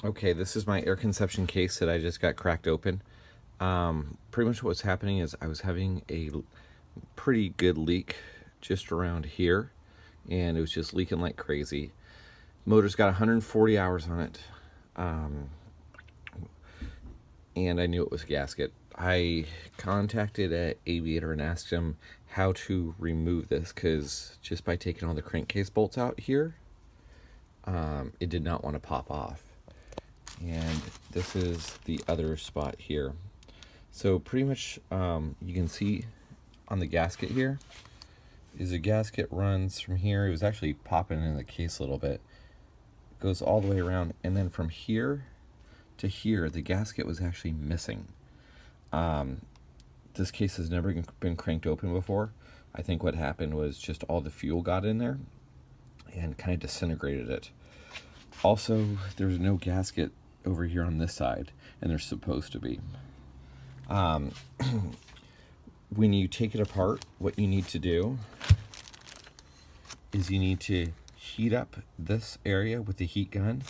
Okay, this is my air conception case that I just got cracked open. Pretty much what's happening is I was having a pretty good leak just around here, and it was just leaking like crazy. Motor's got 140 hours on it, and I knew it was a gasket. I contacted an aviator and asked him how to remove this, because just by taking all the crankcase bolts out here, it did not want to pop off. And this is the other spot here. So pretty much you can see on the gasket here is a gasket runs from here. It was actually popping in the case a little bit. It goes all the way around, and then from here to here the gasket was actually missing. This case has never been cranked open before. I think what happened was just all the fuel got in there and kind of disintegrated it. Also, there's no gasket over here on this side, and there's supposed to be. When you take it apart, what you need to do is you need to heat up this area with the heat gun.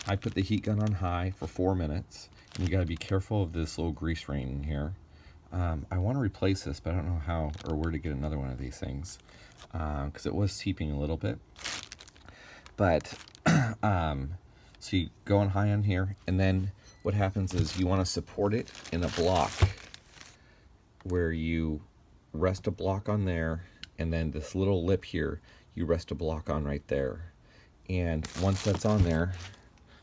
I put the heat gun on high for 4 minutes, and you got to be careful of this little grease ring in here. I want to replace this, but I don't know how or where to get another one of these things, because it was seeping a little bit. But so you go on high on here, and then what happens is you want to support it in a block where you rest a block on there, and then this little lip here you rest a block on right there. And once that's on there,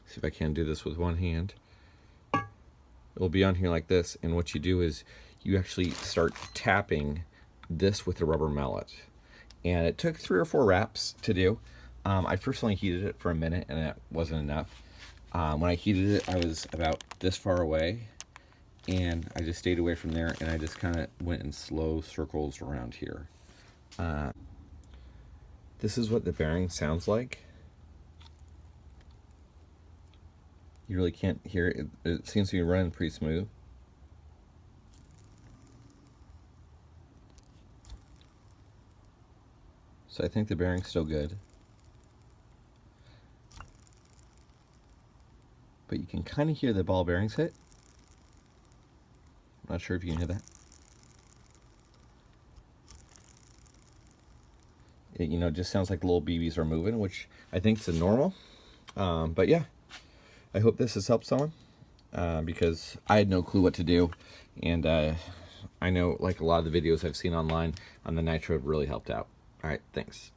see if I can do this with one hand, it'll be on here like this, and what you do is you actually start tapping this with a rubber mallet. And it took 3 or 4 wraps to do. I personally heated it for a minute, and that wasn't enough. When I heated it, I was about this far away, and I just stayed away from there, and I just kind of went in slow circles around here. This is what the bearing sounds like. You really can't hear it. It seems to be running pretty smooth. So I think the bearing's still good. But you can kind of hear the ball bearings hit. I'm not sure if you can hear that. It, just sounds like the little BBs are moving, which I think is normal. But yeah, I hope this has helped someone, because I had no clue what to do. And I know, like a lot of the videos I've seen online on the nitro have really helped out. All right, thanks.